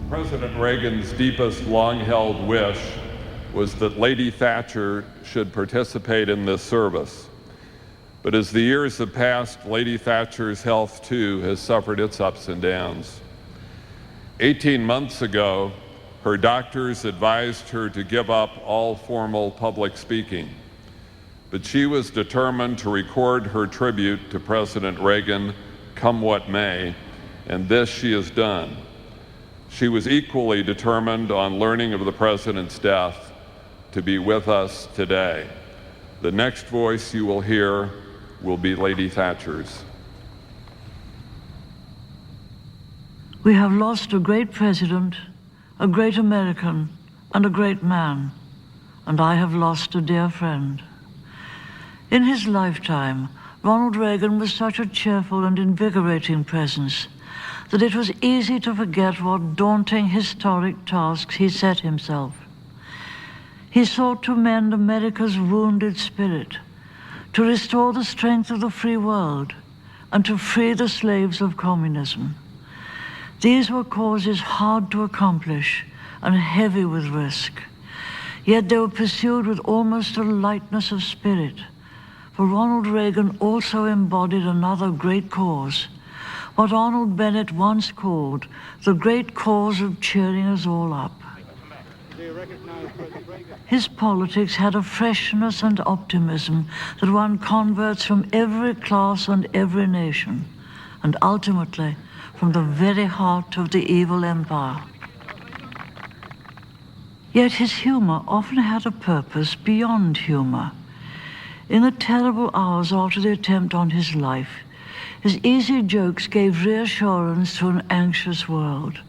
President Reagan's deepest long-held wish was that Lady Thatcher should participate in this service. But as the years have passed, Lady Thatcher's health, too, has suffered its ups and downs. 18 months ago, her doctors advised her to give up all formal public speaking. But she was determined to record her tribute to President Reagan, come what may, and this she has done. She was equally determined on learning of the President's death to be with us today. The next voice you will hear will be Lady Thatcher's. We have lost a great president, a great American, and a great man, and I have lost a dear friend. In his lifetime, Ronald Reagan was such a cheerful and invigorating presence that it was easy to forget what daunting historic tasks he set himself. He sought to mend America's wounded spirit, to restore the strength of the free world, and to free the slaves of communism. These were causes hard to accomplish and heavy with risk, yet they were pursued with almost a lightness of spirit, for Ronald Reagan also embodied another great cause, what Arnold Bennett once called the great cause of cheering us all up. His politics had a freshness and optimism that won converts from every class and every nation, and ultimately from the very heart of the evil empire. Yet his humor often had a purpose beyond humor. In the terrible hours after the attempt on his life, his easy jokes gave reassurance to an anxious world.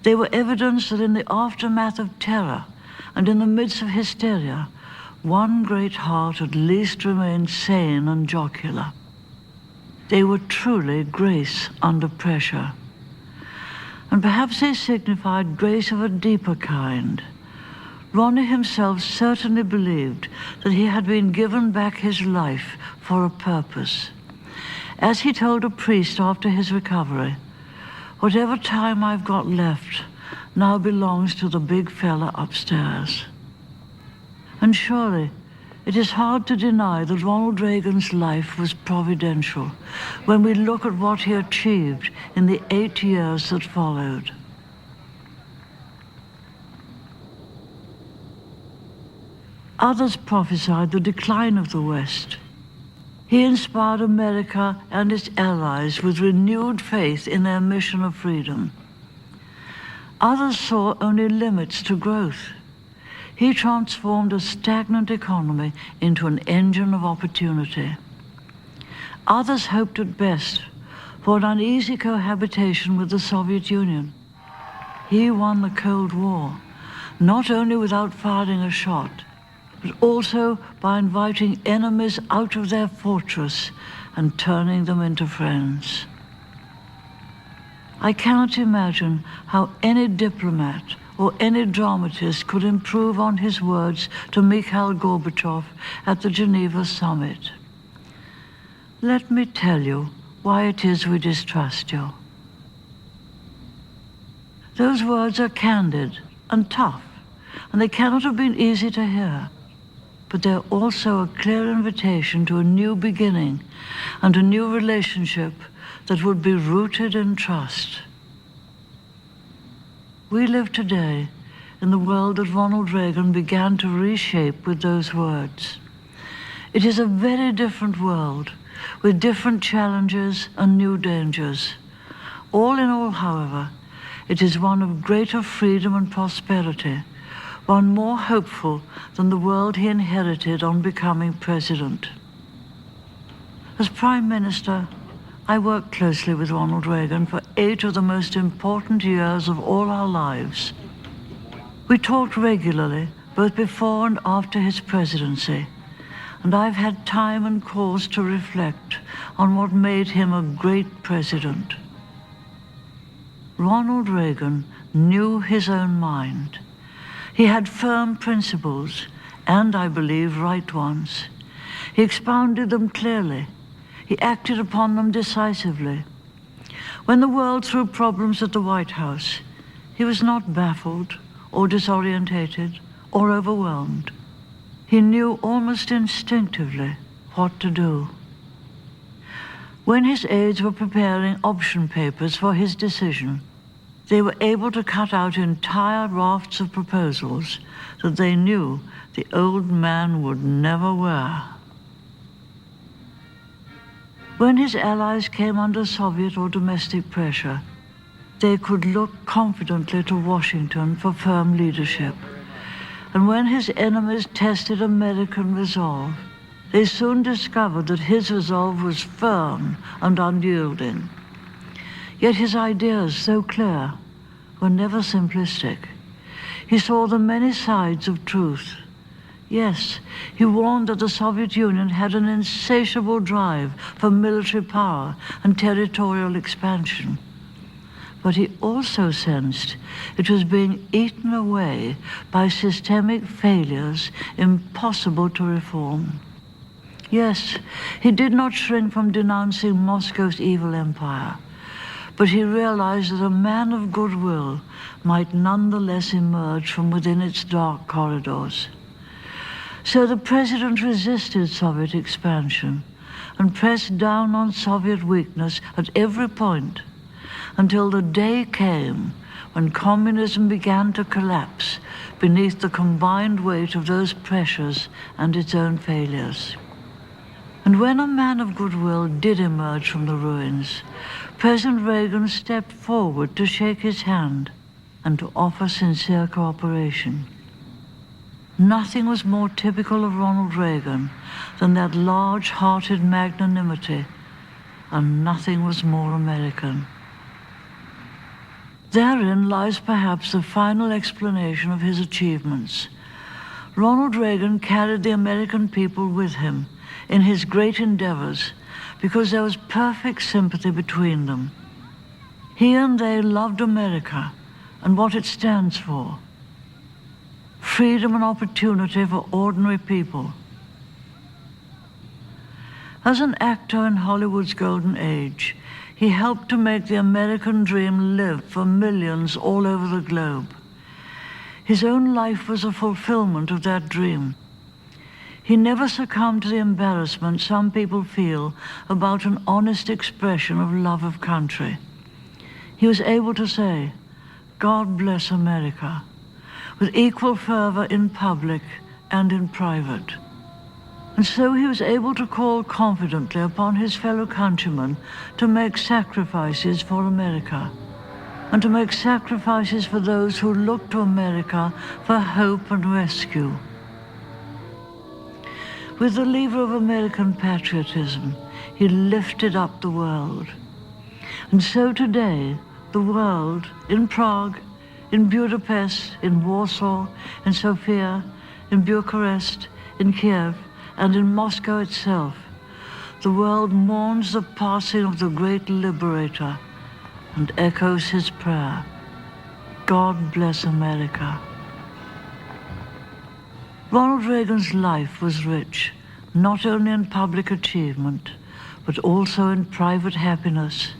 They were evidence that in the aftermath of terror and in the midst of hysteria, one great heart at least remained sane and jocular. They were truly grace under pressure. And perhaps they signified grace of a deeper kind. Ronnie himself certainly believed that he had been given back his life for a purpose. As he told a priest after his recovery, "Whatever time I've got left now belongs to the big fella upstairs." And surely, it is hard to deny that Ronald Reagan's life was providential when we look at what he achieved in the 8 years that followed. Others prophesied the decline of the West. He inspired America and its allies with renewed faith in their mission of freedom. Others saw only limits to growth. He transformed a stagnant economy into an engine of opportunity. Others hoped at best for an uneasy cohabitation with the Soviet Union. He won the Cold War, not only without firing a shot, but also by inviting enemies out of their fortress and turning them into friends. I cannot imagine how any diplomat or any dramatist could improve on his words to Mikhail Gorbachev at the Geneva summit. Let me tell you why it is we distrust you. Those words are candid and tough, and they cannot have been easy to hear. But they're also a clear invitation to a new beginning and a new relationship that would be rooted in trust. We live today in the world that Ronald Reagan began to reshape with those words. It is a very different world with different challenges and new dangers. All in all, however, it is one of greater freedom and prosperity, one more hopeful than the world he inherited on becoming president. As Prime Minister, I worked closely with Ronald Reagan for 8 of the most important years of all our lives. We talked regularly, both before and after his presidency, and I've had time and cause to reflect on what made him a great president. Ronald Reagan knew his own mind. He had firm principles, and I believe right ones. He expounded them clearly. He acted upon them decisively. When the world threw problems at the White House, He was not baffled or disorientated or overwhelmed. He knew almost instinctively what to do. When his aides were preparing option papers for his decision, they were able to cut out entire rafts of proposals that they knew the old man would never wear. When his allies came under Soviet or domestic pressure, they could look confidently to Washington for firm leadership. And when his enemies tested American resolve, they soon discovered that his resolve was firm and unyielding. Yet his ideas, though clear, were never simplistic. He saw the many sides of truth. Yes, he warned that the Soviet Union had an insatiable drive for military power and territorial expansion. But he also sensed it was being eaten away by systemic failures impossible to reform. Yes, he did not shrink from denouncing Moscow's evil empire, but he realized that a man of goodwill might nonetheless emerge from within its dark corridors. So the president resisted Soviet expansion and pressed down on Soviet weakness at every point until the day came when communism began to collapse beneath the combined weight of those pressures and its own failures. And when a man of goodwill did emerge from the ruins, President Reagan stepped forward to shake his hand and to offer sincere cooperation. Nothing was more typical of Ronald Reagan than that large-hearted magnanimity, and nothing was more American. Therein lies perhaps the final explanation of his achievements. Ronald Reagan carried the American people with him in his great endeavors because there was perfect sympathy between them. He and they loved America and what it stands for: freedom and opportunity for ordinary people. As an actor in Hollywood's golden age, he helped to make the American dream live for millions all over the globe. His own life was a fulfillment of that dream. He never succumbed to the embarrassment some people feel about an honest expression of love of country. He was able to say, "God bless America," with equal fervor in public and in private. And so he was able to call confidently upon his fellow countrymen to make sacrifices for America, and to make sacrifices for those who look to America for hope and rescue. With the lever of American patriotism, he lifted up the world. And so today, the world, in Prague, in Budapest, in Warsaw, in Sofia, in Bucharest, in Kiev, and in Moscow itself, the world mourns the passing of the great liberator and echoes his prayer, "God bless America." Ronald Reagan's life was rich, not only in public achievement, but also in private happiness.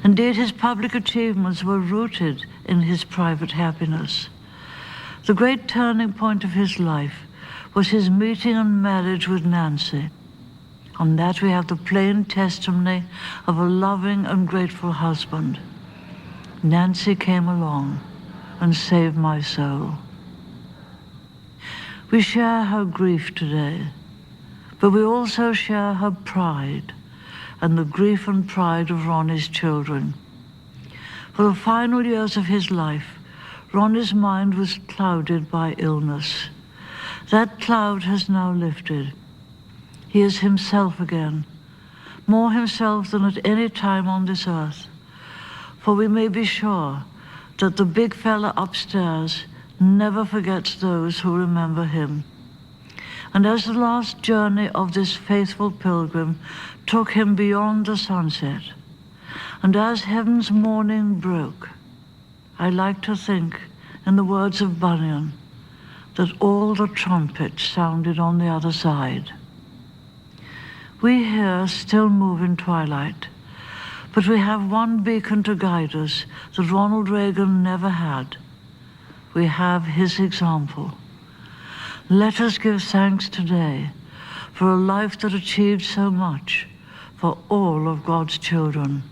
Indeed, his public achievements were rooted in his private happiness. The great turning point of his life was his meeting and marriage with Nancy. On that we have the plain testimony of a loving and grateful husband. Nancy came along and saved my soul. We share her grief today, but we also share her pride and the grief and pride of Ronnie's children. For the final years of his life, Ronnie's mind was clouded by illness. That cloud has now lifted. He is himself again, more himself than at any time on this earth. For we may be sure that the big fella upstairs never forgets those who remember him. And as the last journey of this faithful pilgrim took him beyond the sunset, and as heaven's morning broke, I like to think, in the words of Bunyan, that all the trumpets sounded on the other side. We here still move in twilight, But we have one beacon to guide us that Ronald Reagan never had. We have his example. Let us give thanks today for a life that achieved so much for all of God's children.